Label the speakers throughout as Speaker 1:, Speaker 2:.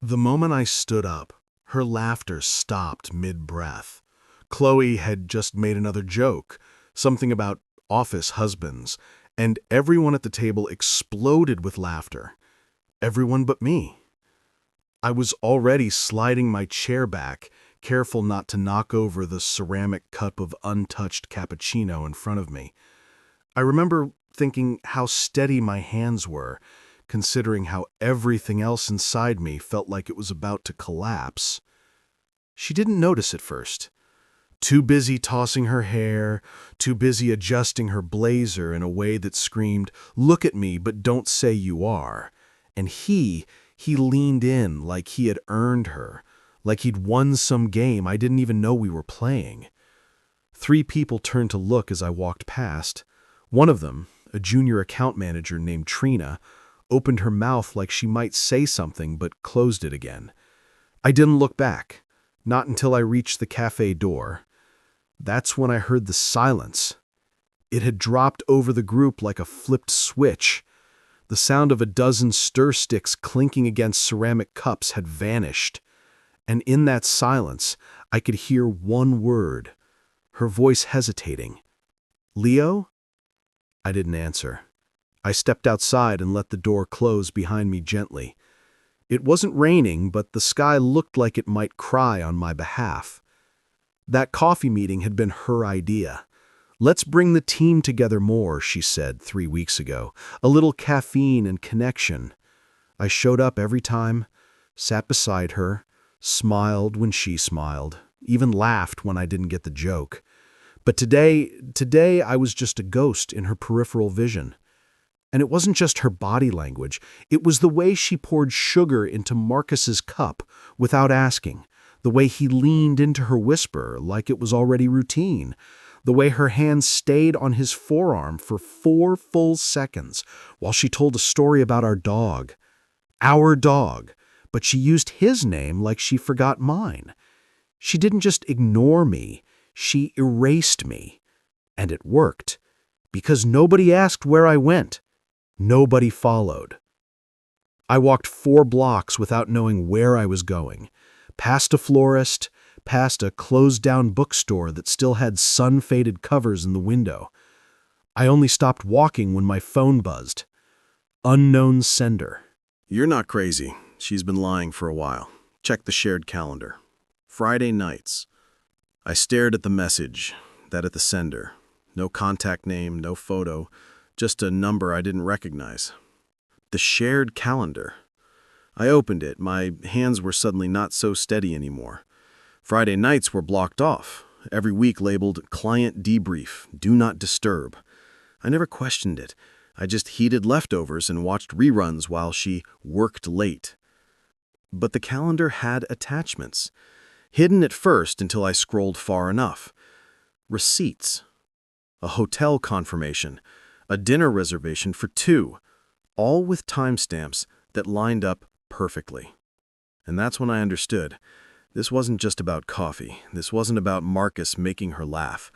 Speaker 1: The moment I stood up, her laughter stopped mid-breath. Chloe had just made another joke, something about office husbands, and everyone at the table exploded with laughter. Everyone but me. I was already sliding my chair back, careful not to knock over the ceramic cup of untouched cappuccino in front of me. I remember thinking how steady my hands were, considering how everything else inside me felt like it was about to collapse. She didn't notice at first. Too busy tossing her hair, too busy adjusting her blazer in a way that screamed, "Look at me, but don't say you are." And he leaned in like he had earned her, like he'd won some game I didn't even know we were playing. 3 people turned to look as I walked past. One of them, a junior account manager named Trina, opened her mouth like she might say something but closed it again. I didn't look back, not until I reached the cafe door. That's when I heard the silence. It had dropped over the group like a flipped switch. The sound of a dozen stir sticks clinking against ceramic cups had vanished. And in that silence, I could hear one word, her voice hesitating. "Leo?" I didn't answer. I stepped outside and let the door close behind me gently. It wasn't raining, but the sky looked like it might cry on my behalf. That coffee meeting had been her idea. "Let's bring the team together more," she said 3 weeks ago. "A little caffeine and connection." I showed up every time, sat beside her, smiled when she smiled, even laughed when I didn't get the joke. But today I was just a ghost in her peripheral vision. And it wasn't just her body language. It was the way she poured sugar into Marcus's cup without asking, the way he leaned into her whisper like it was already routine, the way her hand stayed on his forearm for 4 full seconds while she told a story about our dog. Our dog, but she used his name like she forgot mine. She didn't just ignore me, she erased me. And it worked, because nobody asked where I went. Nobody followed. I walked 4 blocks without knowing where I was going, past a florist, past a closed-down bookstore that still had sun-faded covers in the window. I only stopped walking when my phone buzzed. Unknown sender. "You're not crazy. She's been lying for a while. Check the shared calendar. Friday nights." I stared at the message, that at the sender. No contact name, no photo, just a number I didn't recognize. The shared calendar. I opened it. My hands were suddenly not so steady anymore. Friday nights were blocked off, every week labeled "Client Debrief, Do Not Disturb." I never questioned it. I just heated leftovers and watched reruns while she worked late. But the calendar had attachments, hidden at first until I scrolled far enough. Receipts. A hotel confirmation. A dinner reservation for 2, all with timestamps that lined up perfectly. And that's when I understood. This wasn't just about coffee. This wasn't about Marcus making her laugh.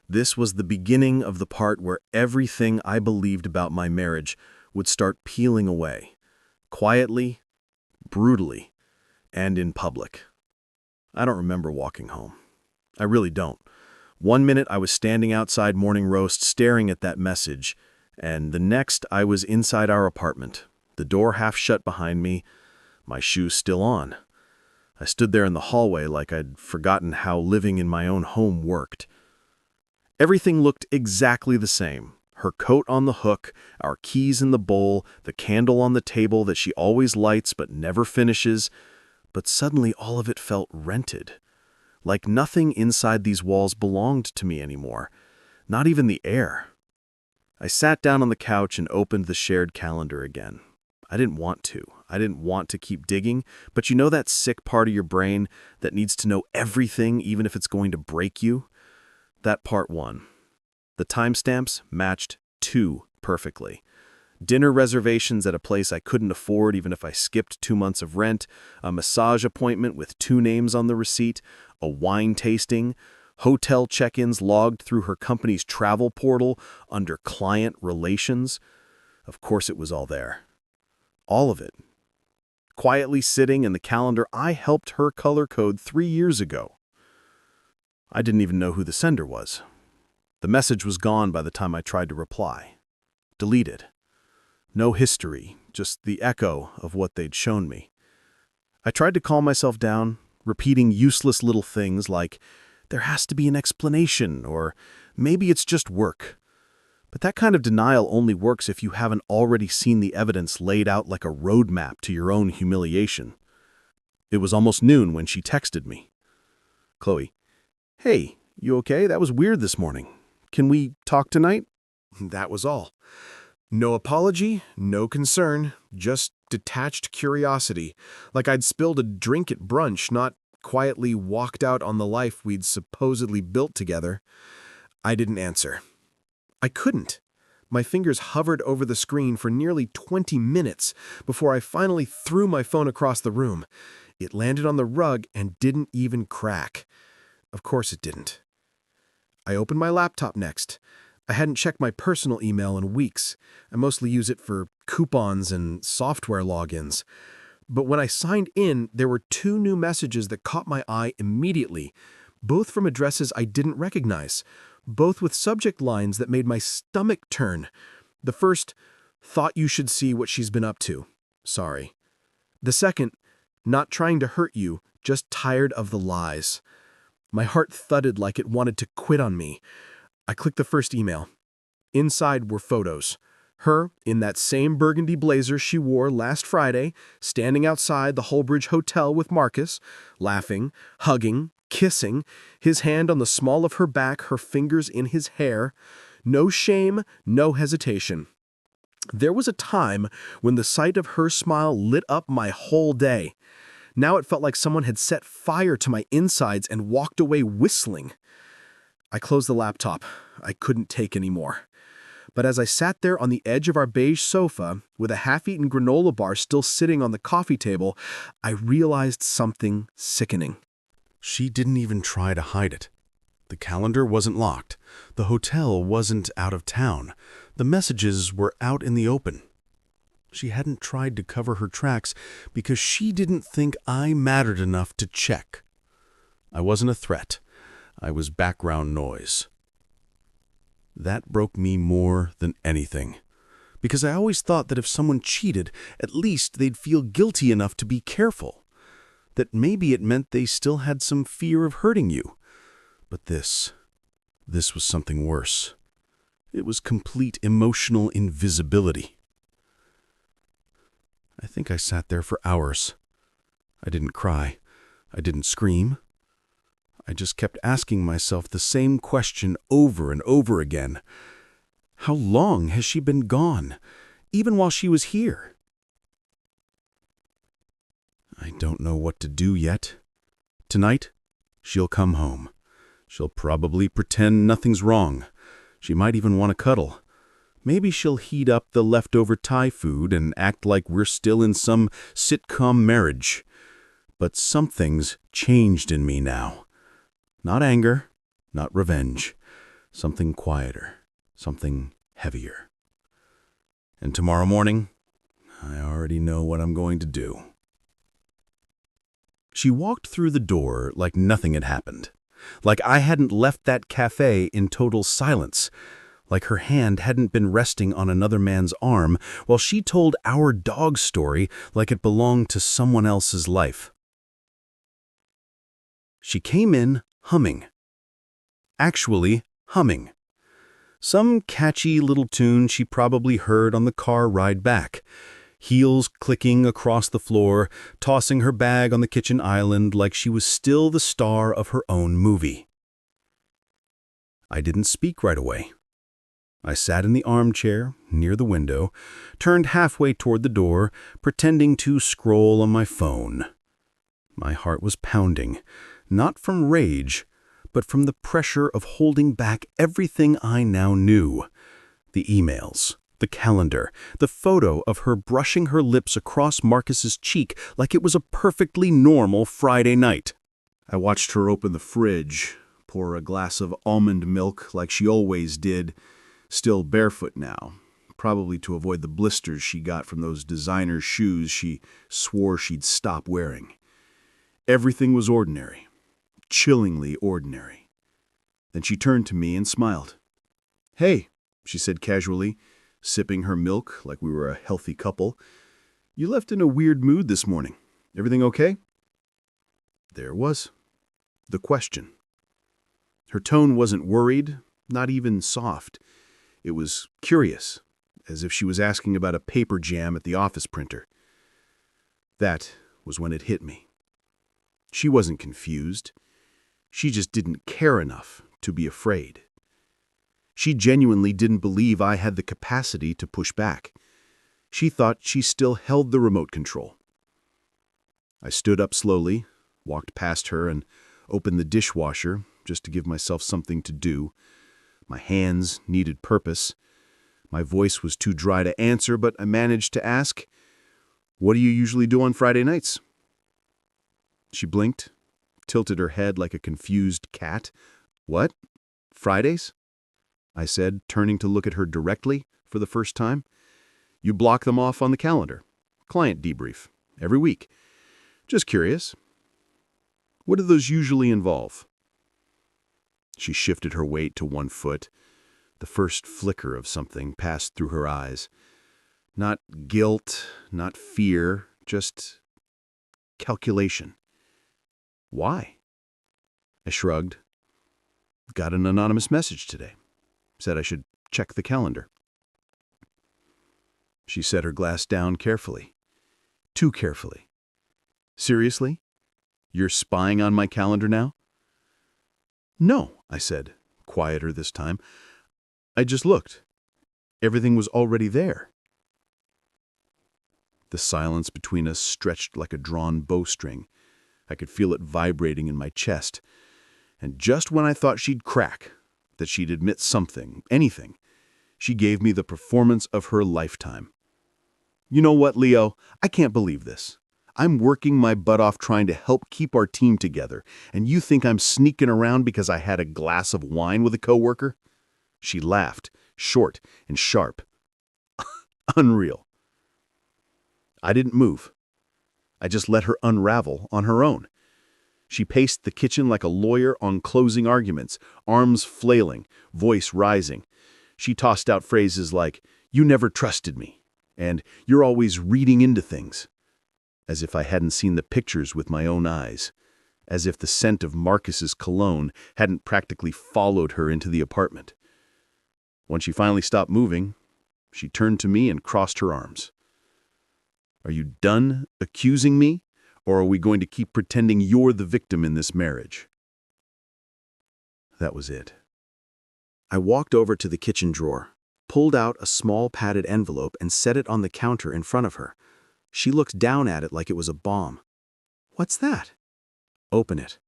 Speaker 1: This was the beginning of the part where everything I believed about my marriage would start peeling away. Quietly, brutally, and in public. I don't remember walking home. I really don't. One minute I was standing outside Morning Roast staring at that message, and the next I was inside our apartment, the door half shut behind me, my shoes still on. I stood there in the hallway like I'd forgotten how living in my own home worked. Everything looked exactly the same. Her coat on the hook, our keys in the bowl, the candle on the table that she always lights but never finishes. But suddenly all of it felt rented. Like nothing inside these walls belonged to me anymore, not even the air. I sat down on the couch and opened the shared calendar again. I didn't want to. I didn't want to keep digging, but you know that sick part of your brain that needs to know everything even if it's going to break you? That part won. The timestamps matched 2 perfectly. Dinner reservations at a place I couldn't afford even if I skipped 2 months of rent, a massage appointment with 2 names on the receipt, a wine tasting, hotel check-ins logged through her company's travel portal under client relations. Of course it was all there. All of it. quietly sitting in the calendar I helped her color code 3 years ago. I didn't even know who the sender was. The message was gone by the time I tried to reply. Deleted. No history, just the echo of what they'd shown me. I tried to calm myself down, repeating useless little things like, "There has to be an explanation," or "Maybe it's just work." But that kind of denial only works if you haven't already seen the evidence laid out like a roadmap to your own humiliation. It was almost noon when she texted me. "Chloe, hey, you okay? That was weird this morning. Can we talk tonight?" That was all. No apology, no concern, just detached curiosity, like I'd spilled a drink at brunch, not quietly walked out on the life we'd supposedly built together. I didn't answer. I couldn't. My fingers hovered over the screen for nearly 20 minutes before I finally threw my phone across the room. It landed on the rug and didn't even crack. Of course it didn't. I opened my laptop next. I hadn't checked my personal email in weeks. I mostly use it for coupons and software logins. But when I signed in, there were 2 new messages that caught my eye immediately, both from addresses I didn't recognize, both with subject lines that made my stomach turn. The first, "Thought you should see what she's been up to. Sorry." The second, "Not trying to hurt you, just tired of the lies." My heart thudded like it wanted to quit on me. I clicked the first email. Inside were photos. Her, in that same burgundy blazer she wore last Friday, standing outside the Holbridge Hotel with Marcus, laughing, hugging, kissing, his hand on the small of her back, her fingers in his hair. No shame, no hesitation. There was a time when the sight of her smile lit up my whole day. Now it felt like someone had set fire to my insides and walked away whistling. I closed the laptop. I couldn't take any more. But as I sat there on the edge of our beige sofa, with a half-eaten granola bar still sitting on the coffee table, I realized something sickening. She didn't even try to hide it. The calendar wasn't locked. The hotel wasn't out of town. The messages were out in the open. She hadn't tried to cover her tracks because she didn't think I mattered enough to check. I wasn't a threat. I was background noise. That broke me more than anything, because I always thought that if someone cheated, at least they'd feel guilty enough to be careful, that maybe it meant they still had some fear of hurting you. But this was something worse. It was complete emotional invisibility. I think I sat there for hours. I didn't cry. I didn't scream. I just kept asking myself the same question over and over again. How long has she been gone, even while she was here? I don't know what to do yet. Tonight, she'll come home. She'll probably pretend nothing's wrong. She might even want to cuddle. Maybe she'll heat up the leftover Thai food and act like we're still in some sitcom marriage. But something's changed in me now. Not anger, not revenge. Something quieter, something heavier. And tomorrow morning, I already know what I'm going to do. She walked through the door like nothing had happened. Like I hadn't left that cafe in total silence. Like her hand hadn't been resting on another man's arm while she told our dog story like it belonged to someone else's life. She came in humming. Actually humming. Some catchy little tune she probably heard on the car ride back. Heels clicking across the floor, tossing her bag on the kitchen island like she was still the star of her own movie. I didn't speak right away. I sat in the armchair near the window, turned halfway toward the door, pretending to scroll on my phone. My heart was pounding, not from rage, but from the pressure of holding back everything I now knew. The emails, the calendar, the photo of her brushing her lips across Marcus's cheek like it was a perfectly normal Friday night. I watched her open the fridge, pour a glass of almond milk like she always did, still barefoot now, probably to avoid the blisters she got from those designer shoes she swore she'd stop wearing. Everything was ordinary, chillingly ordinary. Then she turned to me and smiled. "Hey," she said casually, sipping her milk like we were a healthy couple. "You left in a weird mood this morning. Everything okay?" There it was. The question. Her tone wasn't worried, not even soft. It was curious, as if she was asking about a paper jam at the office printer. That was when it hit me. She wasn't confused. She just didn't care enough to be afraid. She genuinely didn't believe I had the capacity to push back. She thought she still held the remote control. I stood up slowly, walked past her, and opened the dishwasher just to give myself something to do. My hands needed purpose. My voice was too dry to answer, but I managed to ask, "What do you usually do on Friday nights?" She blinked, tilted her head like a confused cat. "What? Fridays?" I said, turning to look at her directly for the first time. "You block them off on the calendar. Client debrief. Every week. Just curious. What do those usually involve?" She shifted her weight to one foot. The first flicker of something passed through her eyes. Not guilt, not fear, just calculation. "Why?" I shrugged. "Got an anonymous message today. Said I should check the calendar." She set her glass down carefully. Too carefully. "Seriously? You're spying on my calendar now?" "No," I said, quieter this time. "I just looked. Everything was already there." The silence between us stretched like a drawn bowstring. I could feel it vibrating in my chest. And just when I thought she'd crack, that she'd admit something, anything, she gave me the performance of her lifetime. "You know what, Leo? I can't believe this. I'm working my butt off trying to help keep our team together, and you think I'm sneaking around because I had a glass of wine with a coworker?" She laughed, short and sharp. Unreal. I didn't move. I just let her unravel on her own. She paced the kitchen like a lawyer on closing arguments, arms flailing, voice rising. She tossed out phrases like, "You never trusted me," and "You're always reading into things," as if I hadn't seen the pictures with my own eyes, as if the scent of Marcus's cologne hadn't practically followed her into the apartment. When she finally stopped moving, she turned to me and crossed her arms. "Are you done accusing me, or are we going to keep pretending you're the victim in this marriage?" That was it. I walked over to the kitchen drawer, pulled out a small padded envelope and set it on the counter in front of her. She looked down at it like it was a bomb. "What's that?" "Open it."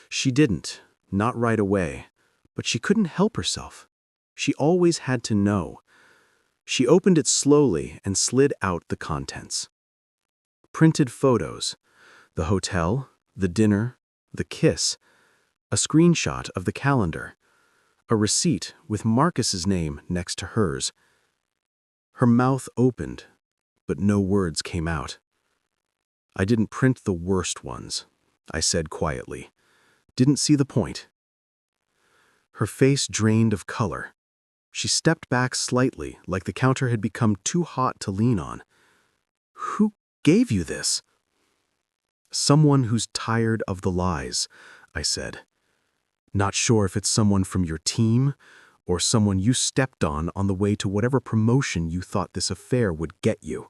Speaker 1: She didn't, not right away, but she couldn't help herself. She always had to know. She opened it slowly and slid out the contents. Printed photos. The hotel, the dinner, the kiss. A screenshot of the calendar. A receipt with Marcus's name next to hers. Her mouth opened, but no words came out. "I didn't print the worst ones," I said quietly. "Didn't see the point." Her face drained of color. She stepped back slightly, like the counter had become too hot to lean on. "Who gave you this?" "Someone who's tired of the lies," I said. "Not sure if it's someone from your team or someone you stepped on the way to whatever promotion you thought this affair would get you."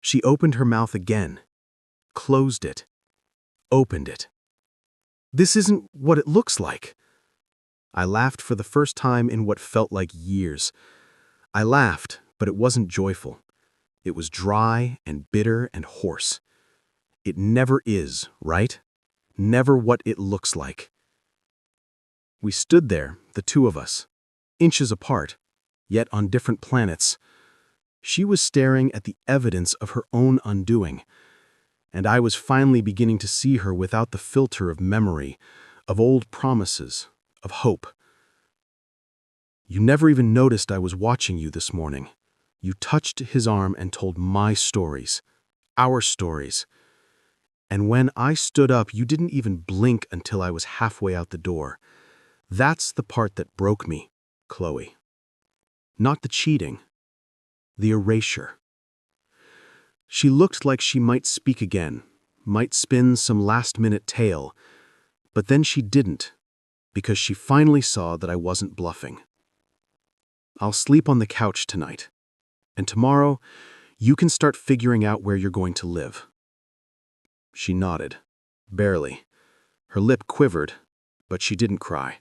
Speaker 1: She opened her mouth again, closed it, opened it. "This isn't what it looks like." I laughed for the first time in what felt like years. I laughed, but it wasn't joyful. It was dry and bitter and hoarse. It never is, right? Never what it looks like. We stood there, the two of us, inches apart, yet on different planets. She was staring at the evidence of her own undoing, and I was finally beginning to see her without the filter of memory, of old promises, of hope. You never even noticed I was watching you this morning. You touched his arm and told my stories. Our stories. And when I stood up, you didn't even blink until I was halfway out the door. That's the part that broke me, Chloe. Not the cheating. The erasure. She looked like she might speak again, might spin some last-minute tale, but then she didn't, because she finally saw that I wasn't bluffing. I'll sleep on the couch tonight, and tomorrow you can start figuring out where you're going to live. She nodded, barely. Her lip quivered, but she didn't cry.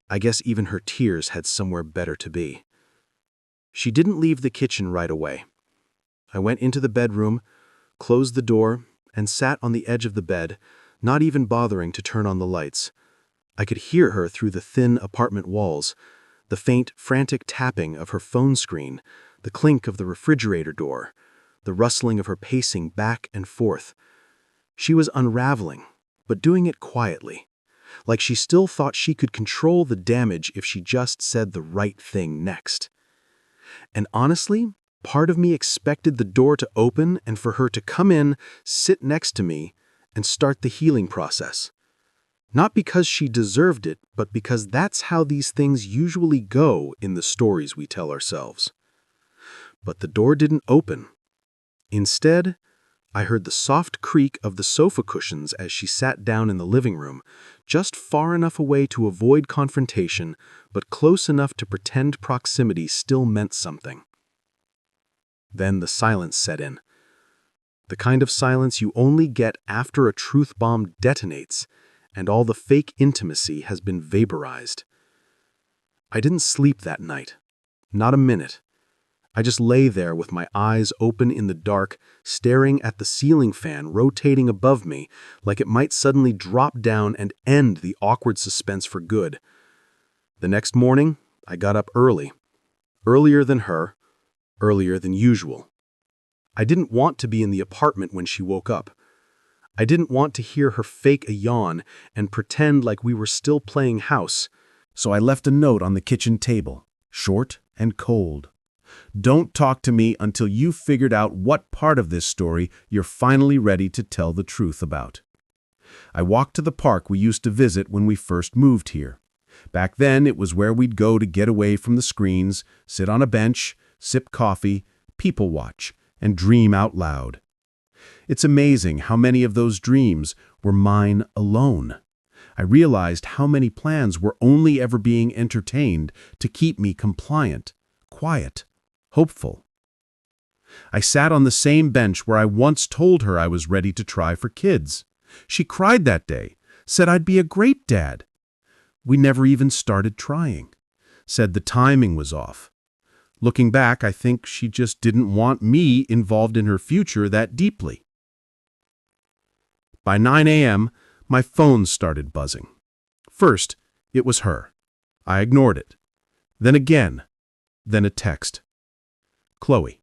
Speaker 1: I guess even her tears had somewhere better to be. She didn't leave the kitchen right away. I went into the bedroom, closed the door, and sat on the edge of the bed, not even bothering to turn on the lights. I could hear her through the thin apartment walls, the faint, frantic tapping of her phone screen, the clink of the refrigerator door, the rustling of her pacing back and forth. She was unraveling, but doing it quietly, like she still thought she could control the damage if she just said the right thing next. And honestly, part of me expected the door to open and for her to come in, sit next to me, and start the healing process. Not because she deserved it, but because that's how these things usually go in the stories we tell ourselves. But the door didn't open. Instead, I heard the soft creak of the sofa cushions as she sat down in the living room, just far enough away to avoid confrontation, but close enough to pretend proximity still meant something. Then the silence set in. The kind of silence you only get after a truth bomb detonates, and all the fake intimacy has been vaporized. I didn't sleep that night. Not a minute. I just lay there with my eyes open in the dark, staring at the ceiling fan rotating above me like it might suddenly drop down and end the awkward suspense for good. The next morning, I got up early. Earlier than her, earlier than usual. I didn't want to be in the apartment when she woke up. I didn't want to hear her fake a yawn and pretend like we were still playing house, so I left a note on the kitchen table, short and cold. Don't talk to me until you've figured out what part of this story you're finally ready to tell the truth about. I walked to the park we used to visit when we first moved here. Back then, it was where we'd go to get away from the screens, sit on a bench, sip coffee, people watch, and dream out loud. It's amazing how many of those dreams were mine alone. I realized how many plans were only ever being entertained to keep me compliant, quiet, hopeful. I sat on the same bench where I once told her I was ready to try for kids. She cried that day, said I'd be a great dad. We never even started trying, said the timing was off. Looking back, I think she just didn't want me involved in her future that deeply. By 9 a.m., my phone started buzzing. First, it was her. I ignored it. Then again. Then a text. Chloe,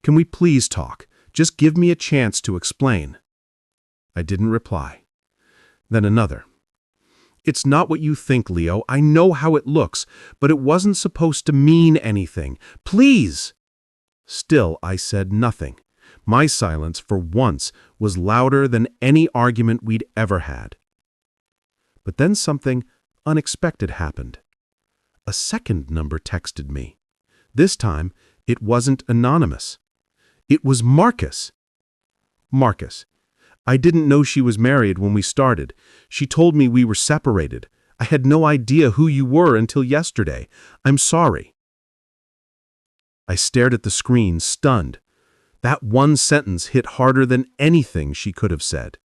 Speaker 1: can we please talk? Just give me a chance to explain. I didn't reply. Then another. It's not what you think, Leo. I know how it looks, but it wasn't supposed to mean anything. Please! Still, I said nothing. My silence, for once, was louder than any argument we'd ever had. But then something unexpected happened. A second number texted me. This time, it wasn't anonymous. It was Marcus. Marcus. I didn't know she was married when we started. She told me we were separated. I had no idea who you were until yesterday. I'm sorry. I stared at the screen, stunned. That one sentence hit harder than anything she could have said.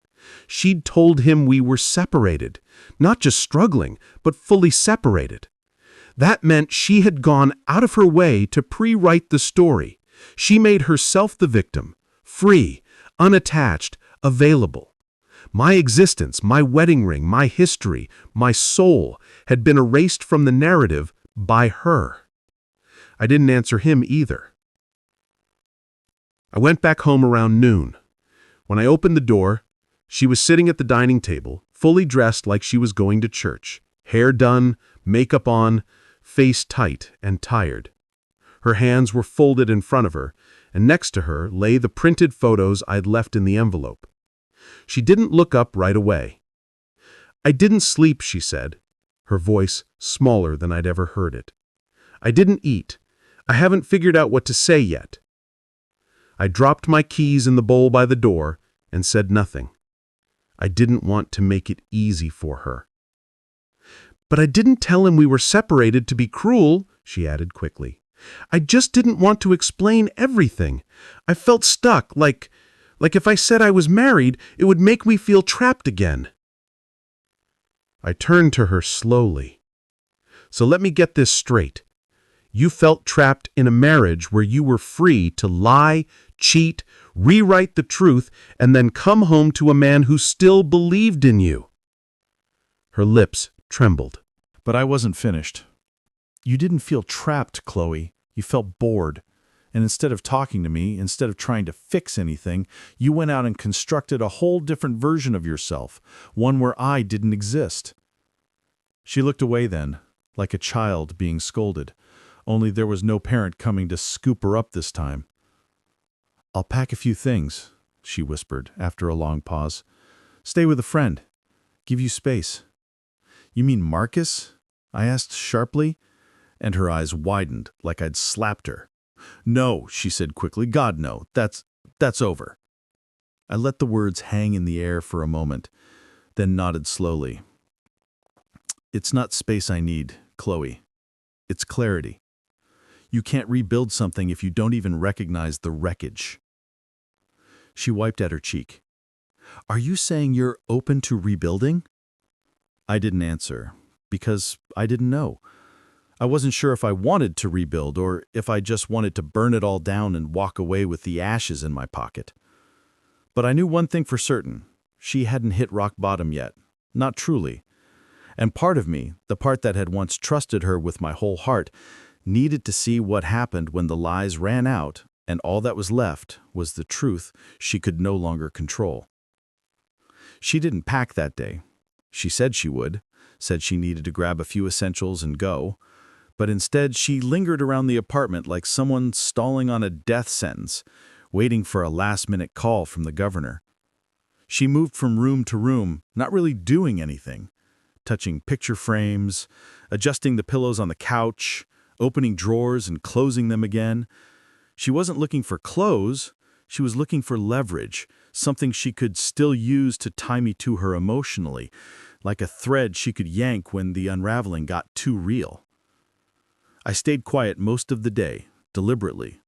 Speaker 1: She'd told him we were separated, not just struggling, but fully separated. That meant she had gone out of her way to pre-write the story. She made herself the victim, free, unattached, available. My existence, my wedding ring, my history, my soul had been erased from the narrative by her. I didn't answer him either. I went back home around noon. When I opened the door, she was sitting at the dining table, fully dressed like she was going to church, hair done, makeup on,
Speaker 2: face tight and tired. Her hands were folded in front of her, and next to her lay the printed photos I'd left in the envelope. She didn't look up right away. "I didn't sleep," she said, her voice smaller than I'd ever heard it. "I didn't eat. I haven't figured out what to say yet." I dropped my keys in the bowl by the door and said nothing. I didn't want to make it easy for her. "But I didn't tell him we were separated to be cruel," she added quickly. "I just didn't want to explain everything. I felt stuck, like if I said I was married, it would make me feel trapped again." I turned to her slowly. "So let me get this straight. You felt trapped in a marriage where you were free to lie, cheat, rewrite the truth, and then come home to a man who still believed in you." Her lips trembled.
Speaker 3: But I wasn't finished. "You didn't feel trapped, Chloe. You felt bored. And instead of talking to me, instead of trying to fix anything, you went out and constructed a whole different version of yourself, one where I didn't exist." She looked away then, like a child being scolded, only there was no parent coming to scoop her up this time. "I'll pack a few things," she whispered after a long pause. "Stay with a friend. Give you space." "You mean Marcus?" I asked sharply, and her eyes widened like I'd slapped her. "No," she said quickly. "God, no. That's over." I let the words hang in the air for a moment, then nodded slowly. "It's not space I need, Chloe. It's clarity. You can't rebuild something if you don't even recognize the wreckage." She wiped at her cheek. "Are you saying you're open to rebuilding?" I didn't answer, because I didn't know. I wasn't sure if I wanted to rebuild or if I just wanted to burn it all down and walk away with the ashes in my pocket. But I knew one thing for certain. She hadn't hit rock bottom yet. Not truly. And part of me, the part that had once trusted her with my whole heart, needed to see what happened when the lies ran out and all that was left was the truth she could no longer control. She didn't pack that day. She said she would, said she needed to grab a few essentials and go. But instead, she lingered around the apartment like someone stalling on a death sentence, waiting for a last-minute call from the governor. She moved from room to room, not really doing anything, touching picture frames, adjusting the pillows on the couch, opening drawers and closing them again. She wasn't looking for clothes, she was looking for leverage, something she could still use to tie me to her emotionally, like a thread she could yank when the unraveling got too real. I stayed quiet most of the day, deliberately.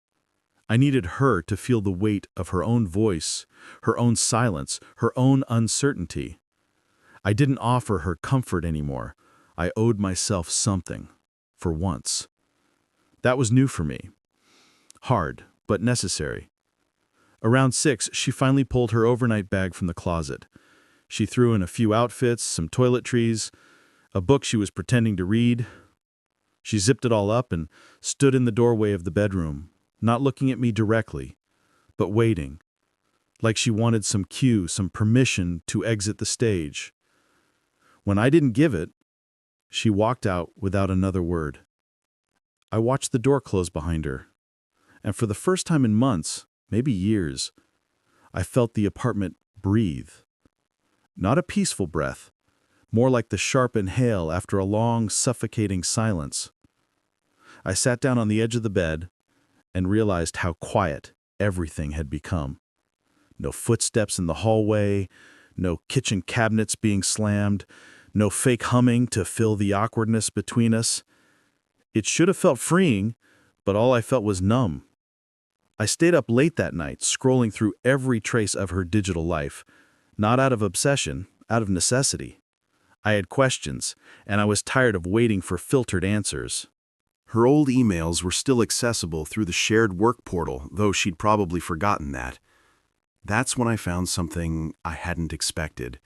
Speaker 3: I needed her to feel the weight of her own voice, her own silence, her own uncertainty. I didn't offer her comfort anymore. I owed myself something, for once. That was new for me. Hard, but necessary. Around 6, she finally pulled her overnight bag from the closet. She threw in a few outfits, some toiletries, a book she was pretending to read. She zipped it all up and stood in the doorway of the bedroom, not looking at me directly, but waiting, like she wanted some cue, some permission to exit the stage. When I didn't give it, she walked out without another word. I watched the door close behind her, and for the first time in months, maybe years, I felt the apartment breathe. Not a peaceful breath, more like the sharp inhale after a long, suffocating silence. I sat down on the edge of the bed and realized how quiet everything had become. No footsteps in the hallway, no kitchen cabinets being slammed, no fake humming to fill the awkwardness between us. It should have felt freeing, but all I felt was numb. I stayed up late that night, scrolling through every trace of her digital life, not out of obsession, out of necessity. I had questions, and I was tired of waiting for filtered answers.
Speaker 1: Her old emails were still accessible through the shared work portal, though she'd probably forgotten that. That's when I found something I hadn't expected.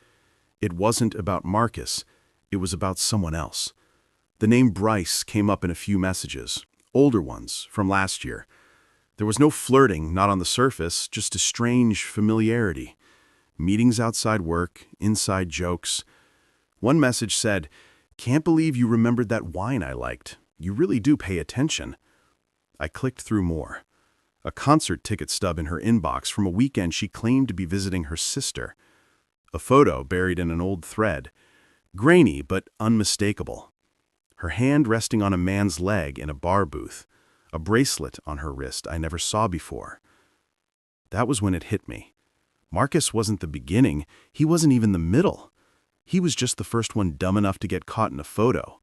Speaker 1: It wasn't about Marcus, it was about someone else. The name Bryce came up in a few messages, older ones, from last year. There was no flirting, not on the surface, just a strange familiarity. Meetings outside work, inside jokes. One message said, "Can't believe you remembered that wine I liked.
Speaker 2: You really do pay attention." I clicked through more. A concert ticket stub in her inbox from a weekend she claimed to be visiting her sister. A photo buried in an old thread. Grainy but unmistakable. Her hand resting on a man's leg in a bar booth. A bracelet on her wrist I never saw before. That was when it hit me. Marcus wasn't the beginning. He wasn't even the middle. He was just the first one dumb enough to get caught in a photo.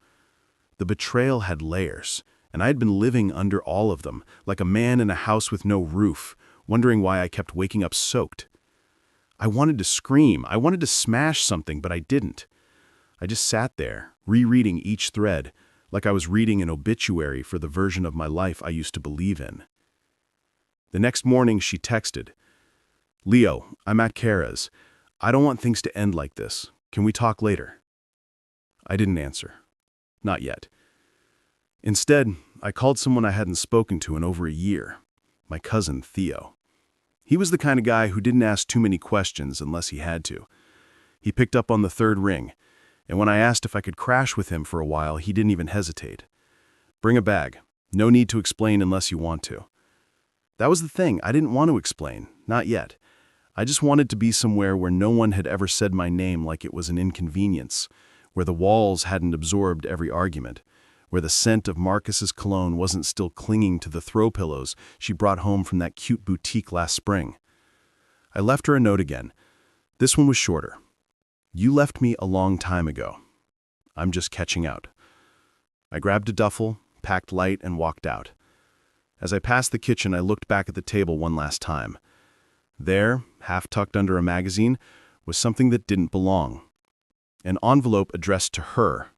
Speaker 2: The betrayal had layers, and I had been living under all of them, like a man in a house with no roof, wondering why I kept waking up soaked. I wanted to scream. I wanted to smash something, but I didn't. I just sat there, rereading each thread, like I was reading an obituary for the version of my life I used to believe in. The next morning, she texted, "Leo, I'm at Kara's. I don't want things to end like this. Can we talk later?" I didn't answer. Not yet. Instead, I called someone I hadn't spoken to in over a year, my cousin Theo. He was the kind of guy who didn't ask too many questions unless he had to. He picked up on the third ring, and when I asked if I could crash with him for a while, he didn't even hesitate. "Bring a bag. No need to explain unless you want to." That was the thing. I didn't want to explain. Not yet. I just wanted to be somewhere where no one had ever said my name like it was an inconvenience, where the walls hadn't absorbed every argument, where the scent of Marcus's cologne wasn't still clinging to the throw pillows she brought home from that cute boutique last spring. I left her a note again. This one was shorter. "You left me a long time ago. I'm just catching out." I grabbed a duffel, packed light, and walked out. As I passed the kitchen, I looked back at the table one last time. There, half tucked under a magazine, was something that didn't belong. An envelope addressed to her,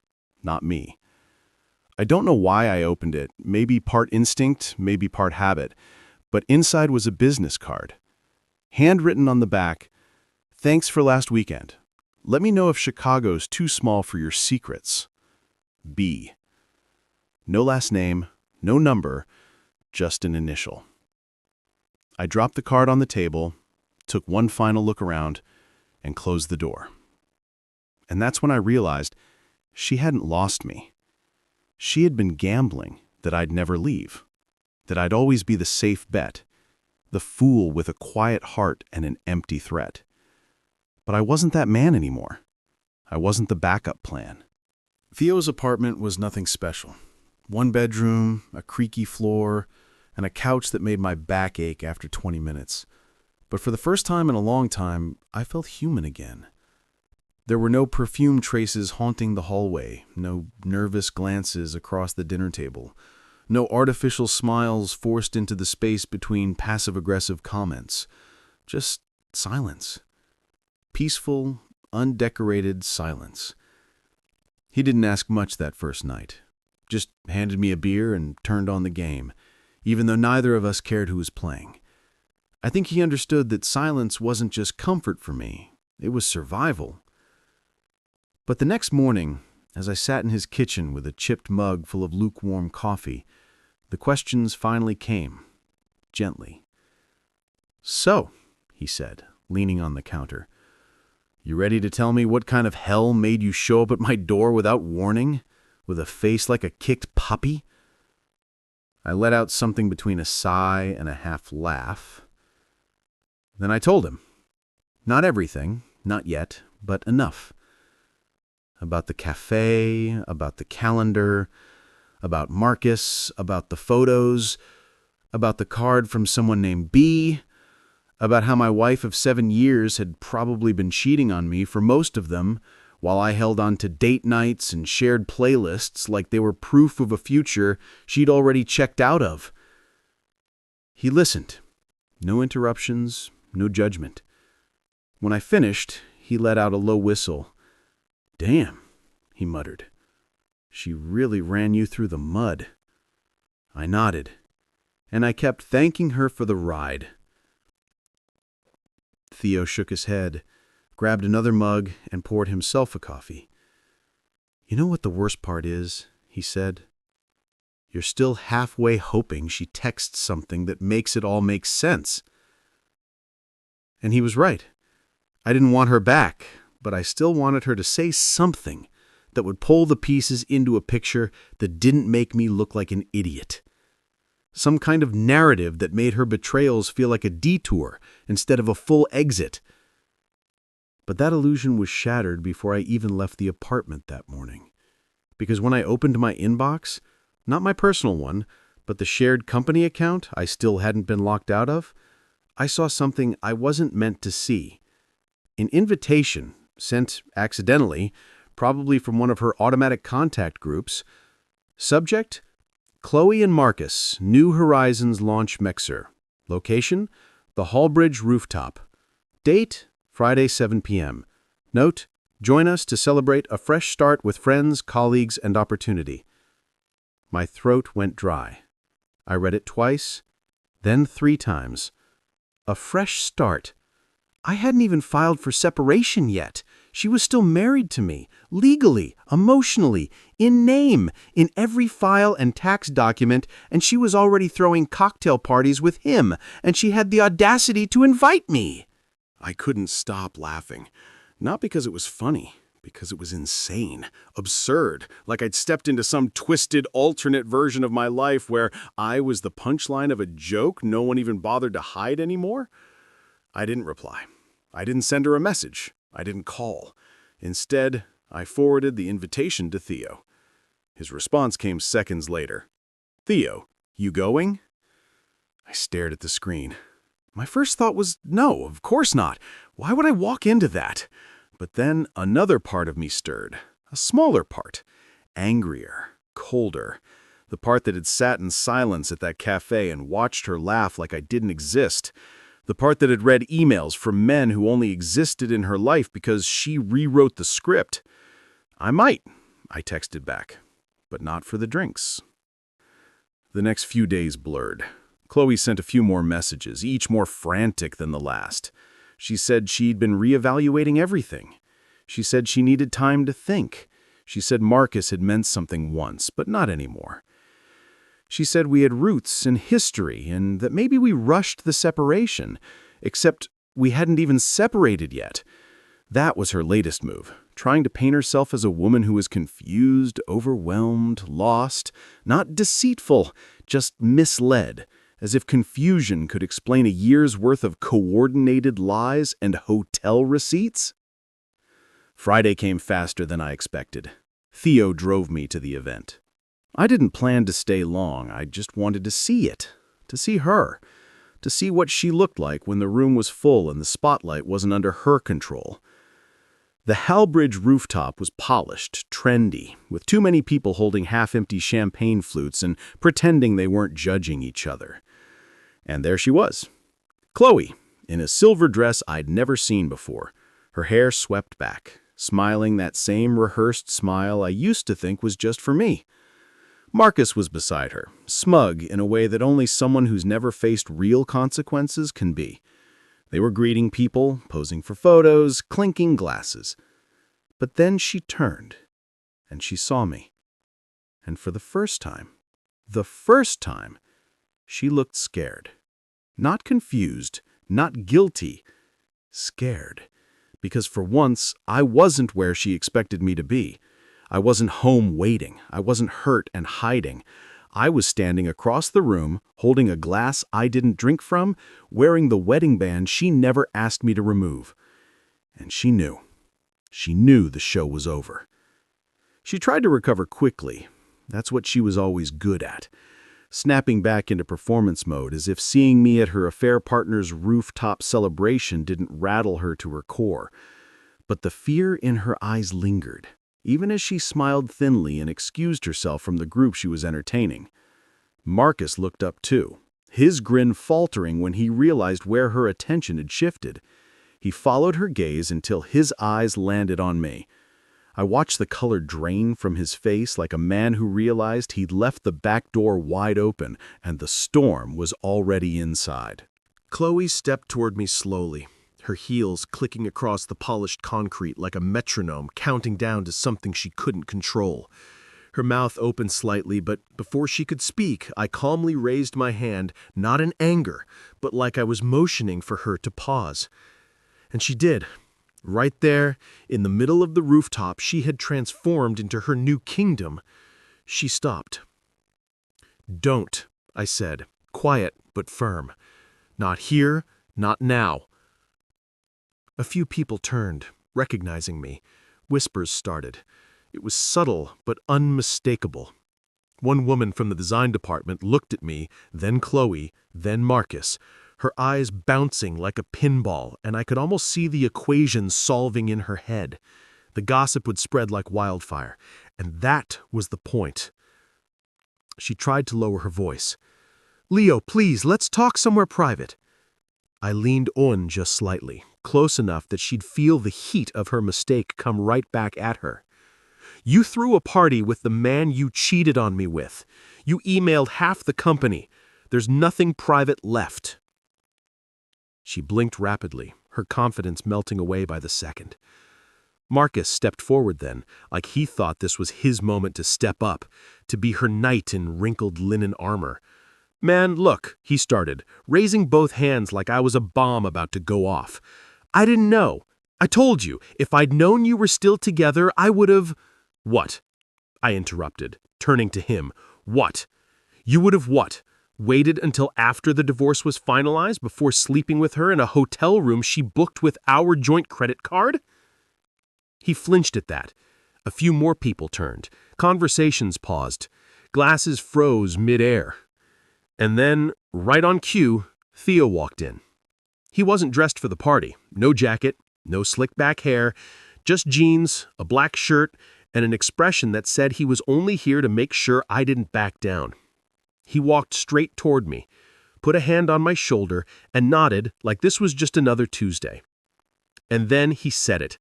Speaker 2: not me. I don't know why I opened it, maybe part instinct, maybe part habit, but inside was a business card. Handwritten on the back, "Thanks for last weekend. Let me know if Chicago's too small for your secrets. B." No last name, no number, just an initial. I dropped the card on the table, took one final look around, and closed the door. And that's when I realized she hadn't lost me. She had been gambling that I'd never leave, that I'd always be the safe bet, the fool with a quiet heart and an empty threat. But I wasn't that man anymore. I wasn't the backup plan. Theo's apartment was nothing special. One bedroom, a creaky floor, and a couch that made my back ache after 20 minutes. But for the first time in a long time, I felt human again. There were no perfume traces haunting the hallway, no nervous glances across the dinner table, no artificial smiles forced into the space between passive-aggressive comments. Just silence. Peaceful, undecorated silence. He didn't ask much that first night. Just handed me a beer and turned on the game, even though neither of us cared who was playing. I think he understood that silence wasn't just comfort for me, it was survival. But the next morning, as I sat in his kitchen with a chipped mug full of lukewarm coffee, the questions finally came, gently. "So," he said, leaning on the counter, "you ready to tell me what kind of hell made you show up at my door without warning, with a face like a kicked puppy?" I let out something between a sigh and a half laugh. Then I told him. Not everything, not yet, but enough. About the cafe, about the calendar, about Marcus, about the photos, about the card from someone named B, about how my wife of 7 years had probably been cheating on me for most of them, while I held on to date nights and shared playlists like they were proof of a future she'd already checked out of. He listened. No interruptions, no judgment. When I finished, he let out a low whistle. "Damn," he muttered. "She really ran you through the mud." I nodded, and I kept thanking her for the ride. Theo shook his head, grabbed another mug, and poured himself a coffee. "You know what the worst part is?" he said. "You're still halfway hoping she texts something that makes it all make sense." And he was right. I didn't want her back, but I still wanted her to say something that would pull the pieces into a picture that didn't make me look like an idiot. Some kind of narrative that made her betrayals feel like a detour instead of a full exit. But that illusion was shattered before I even left the apartment that morning. Because when I opened my inbox, not my personal one, but the shared company account I still hadn't been locked out of, I saw something I wasn't meant to see. An invitation, sent accidentally, probably from one of her automatic contact groups. Subject: Chloe and Marcus, New Horizons launch mixer. Location: the Hallbridge rooftop. Date: Friday 7 p.m. Note: join us to celebrate a fresh start with friends, colleagues, and opportunity. My throat went dry. I read it twice, then 3 times. A fresh start. I hadn't even filed for separation yet. She was still married to me, legally, emotionally, in name, in every file and tax document, and she was already throwing cocktail parties with him, and she had the audacity to invite me.
Speaker 1: I couldn't stop laughing. Not because it was funny, because it was insane, absurd, like I'd stepped into some twisted alternate version of my life where I was the punchline of a joke no one even bothered to hide anymore. I didn't reply. I didn't send her a message. I didn't call. Instead, I forwarded the invitation to Theo. His response came seconds later. "Theo, you going?" I stared at the screen. My first thought was, no, of course not. Why would I walk into that? But then another part of me stirred. A smaller part. Angrier. Colder. The part that had sat in silence at that cafe and watched her laugh like I didn't exist. The part that had read emails from men who only existed in her life because she rewrote the script. "I might," I texted back, "but not for the drinks." The next few days blurred. Chloe sent a few more messages, each more frantic than the last. She said she'd been reevaluating everything. She said she needed time to think. She said Marcus had meant something once, but not anymore. She said we had roots and history and that maybe we rushed the separation, except we hadn't even separated yet. That was her latest move, trying to paint herself as a woman who was confused, overwhelmed, lost, not deceitful, just misled, as if confusion could explain a year's worth of coordinated lies and hotel receipts. Friday came faster than I expected. Theo drove me to the event. I didn't plan to stay long. I just wanted to see it, to see her, to see what she looked like when the room was full and the spotlight wasn't under her control. The Hallbridge rooftop was polished, trendy, with too many people holding half-empty champagne flutes and pretending they weren't judging each other. And there she was, Chloe, in a silver dress I'd never seen before, her hair swept back, smiling that same rehearsed smile I used to think was just for me. Marcus was beside her, smug in a way that only someone who's never faced real consequences can be. They were greeting people, posing for photos, clinking glasses. But then she turned, and she saw me. And for the first time, she looked scared. Not confused, not guilty, scared. Because for once, I wasn't where she expected me to be. I wasn't home waiting. I wasn't hurt and hiding. I was standing across the room, holding a glass I didn't drink from, wearing the wedding band she never asked me to remove. And she knew. She knew the show was over. She tried to recover quickly. That's what she was always good at. Snapping back into performance mode as if seeing me at her affair partner's rooftop celebration didn't rattle her to her core. But the fear in her eyes lingered, even as she smiled thinly and excused herself from the group she was entertaining. Marcus looked up too, his grin faltering when he realized where her attention had shifted. He followed her gaze until his eyes landed on me. I watched the color drain from his face like a man who realized he'd left the back door wide open and the storm was already inside.
Speaker 4: Chloe stepped toward me slowly, her heels clicking across the polished concrete like a metronome counting down to something she couldn't control. Her mouth opened slightly, but before she could speak, I calmly raised my hand, not in anger, but like I was motioning for her to pause. And she did, Right there, in the middle of the rooftop she had transformed into her new kingdom. She stopped. "Don't," I said, quiet but firm. "Not here, not now." A few people turned, recognizing me. Whispers started. It was subtle but unmistakable. One woman from the design department looked at me, then Chloe, then Marcus, her eyes bouncing like a pinball, and I could almost see the equations solving in her head. The gossip would spread like wildfire, and that was the point. She tried to lower her voice. "Leo, please, let's talk somewhere private." I leaned on just slightly, close enough that she'd feel the heat of her mistake come right back at her. "You threw a party with the man you cheated on me with. You emailed half the company. There's nothing private left." She blinked rapidly, her confidence melting away by the second. Marcus stepped forward then, like he thought this was his moment to step up, to be her knight in wrinkled linen armor. "Man, look," he started, raising both hands like I was a bomb about to go off. "I didn't know. I told you, if I'd known you were still together, I would have—" "What?" I interrupted, turning to him. "What? You would have what? Waited until after the divorce was finalized before sleeping with her in a hotel room she booked with our joint credit card?" He flinched at that. A few more people turned. Conversations paused. Glasses froze mid-air. And then, right on cue, Theo walked in. He wasn't dressed for the party. No jacket, no slick-back hair, just jeans, a black shirt, and an expression that said he was only here to make sure I didn't back down. He walked straight toward me, put a hand on my shoulder, and nodded like this was just another Tuesday. And then he said it,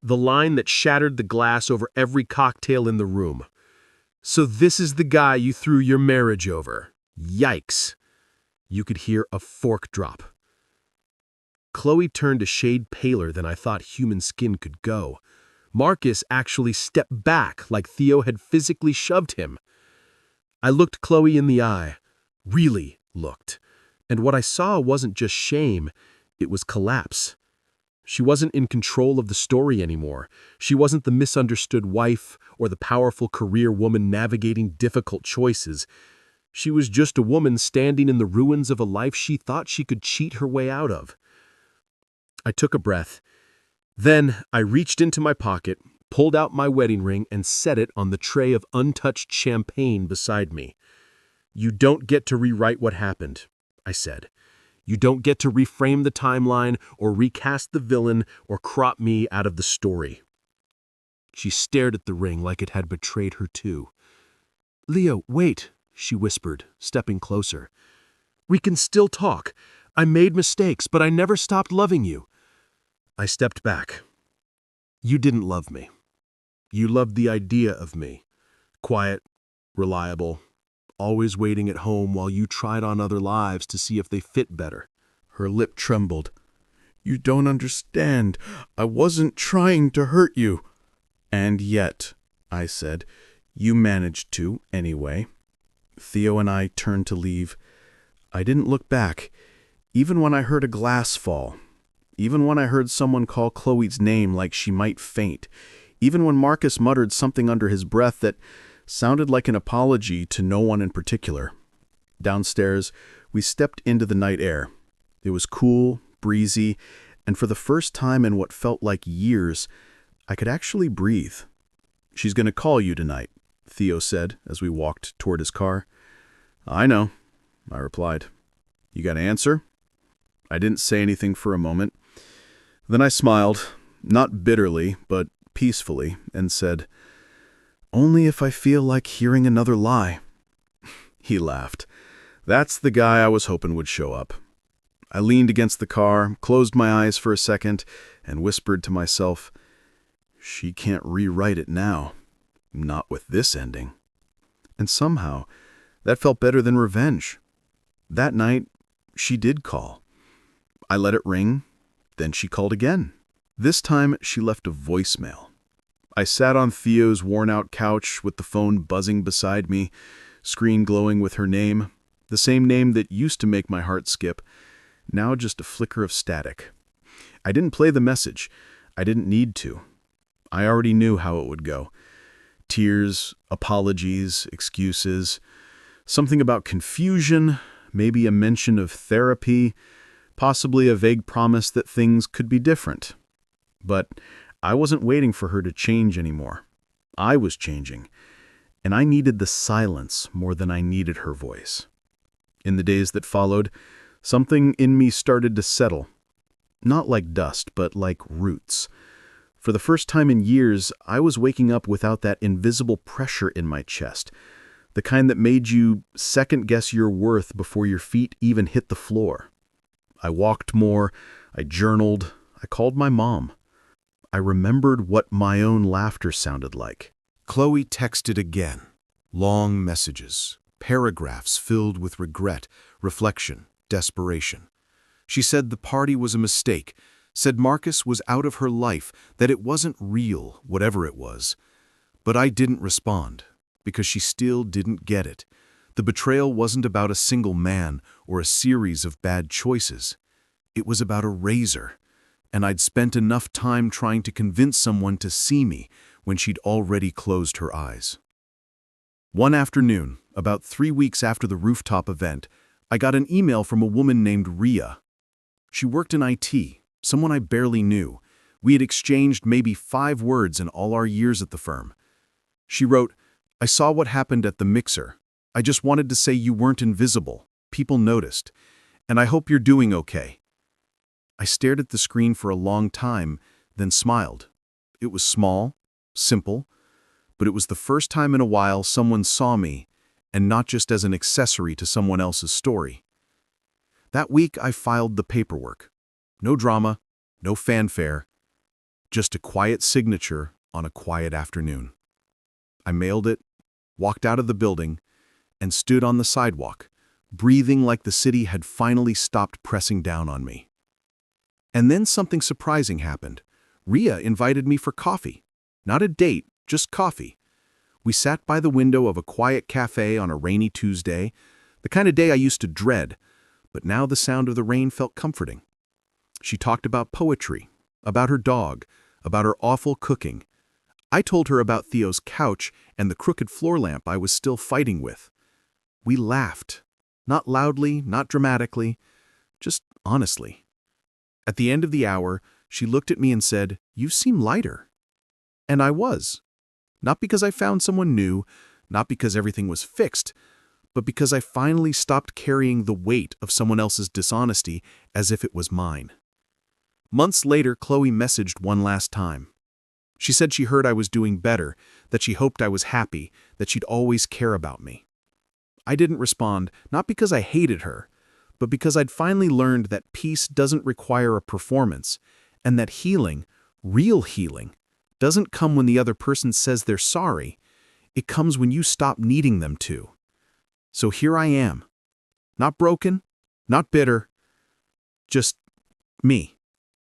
Speaker 4: the line that shattered the glass over every cocktail in the room. "So this is the guy you threw your marriage over. Yikes." You could hear a fork drop. Chloe turned a shade paler than I thought human skin could go. Marcus actually stepped back like Theo had physically shoved him. I looked Chloe in the eye, really looked, and what I saw wasn't just shame, it was collapse. She wasn't in control of the story anymore. She wasn't the misunderstood wife or the powerful career woman navigating difficult choices. She was just a woman standing in the ruins of a life she thought she could cheat her way out of. I took a breath. Then I reached into my pocket, pulled out my wedding ring, and set it on the tray of untouched champagne beside me. "You don't get to rewrite what happened," I said. "You don't get to reframe the timeline or recast the villain or crop me out of the story." She stared at the ring like it had betrayed her too. "Leo, wait," she whispered, stepping closer. "We can still talk. I made mistakes, but I never stopped loving you." I stepped back. "You didn't love me. You loved the idea of me. Quiet, reliable, always waiting at home while you tried on other lives to see if they fit better."
Speaker 1: Her lip trembled. "You don't understand. I wasn't trying to hurt you." "And yet," I said, "you managed to, anyway." Theo and I turned to leave. I didn't look back, even when I heard a glass fall, even when I heard someone call Chloe's name like she might faint, even when Marcus muttered something under his breath that sounded like an apology to no one in particular. Downstairs, we stepped into the night air. It was cool, breezy, and for the first time in what felt like years, I could actually breathe. "She's going to call you tonight," Theo said as we walked toward his car. "I know," I replied. "You got an answer?" I didn't say anything for a moment. Then I smiled, not bitterly, but peacefully, and said, "Only if I feel like hearing another lie." He laughed. That's the guy I was hoping would show up. I leaned against the car, closed my eyes for a second, and whispered to myself, "She can't rewrite it now. Not with this ending." And somehow, that felt better than revenge. That night, she did call. I let it ring, then she called again. This time, she left a voicemail. I sat on Theo's worn-out couch with the phone buzzing beside me, screen glowing with her name, the same name that used to make my heart skip, now just a flicker of static. I didn't play the message.
Speaker 2: I didn't need to. I already knew how it would go. Tears, apologies, excuses, something about confusion, maybe a mention of therapy, possibly a vague promise that things could be different. But I wasn't waiting for her to change anymore. I was changing, and I needed the silence more than I needed her voice. In the days that followed, something in me started to settle. Not like dust, but like roots. For the first time in years, I was waking up without that invisible pressure in my chest, the kind that made you second-guess your worth before your feet even hit the floor. I walked more, I journaled, I called my mom. I remembered what my own laughter sounded like.
Speaker 5: Chloe texted again. Long messages, paragraphs filled with regret, reflection, desperation. She said the party was a mistake, said Marcus was out of her life, that it wasn't real, whatever it was. But I didn't respond, because she still didn't get it. The betrayal wasn't about a single man or a series of bad choices. It was about erasure, and I'd spent enough time trying to convince someone to see me when she'd already closed her eyes. One afternoon, about 3 weeks after the rooftop event, I got an email from a woman named Rhea. She worked in IT, someone I barely knew. We had exchanged maybe 5 words in all our years at the firm. She wrote, "I saw what happened at the mixer. I just wanted to say you weren't invisible. People noticed. And I hope you're doing okay." I stared at the screen for a long time, then smiled. It was small, simple, but it was the first time in a while someone saw me, and not just as an accessory to someone else's story. That week I filed the paperwork. No drama, no fanfare, just a quiet signature on a quiet afternoon. I mailed it, walked out of the building, and stood on the sidewalk, breathing like the city had finally stopped pressing down on me. And then something surprising happened. Rhea invited me for coffee. Not a date, just coffee. We sat by the window of a quiet cafe on a rainy Tuesday, the kind of day I used to dread, but now the sound of the rain felt comforting. She talked about poetry, about her dog, about her awful cooking. I told her about Theo's couch and the crooked floor lamp I was still fighting with. We laughed, not loudly, not dramatically, just honestly. At the end of the hour, she looked at me and said, "You seem lighter." And I was. Not because I found someone new, not because everything was fixed, but because I finally stopped carrying the weight of someone else's dishonesty as if it was mine. Months later, Chloe messaged one last time. She said she heard I was doing better, that she hoped I was happy, that she'd always care about me. I didn't respond, not because I hated her, but because I'd finally learned that peace doesn't require a performance, and that healing, real healing, doesn't come when the other person says they're sorry. It comes when you stop needing them to. So here I am. Not broken, not bitter, just me.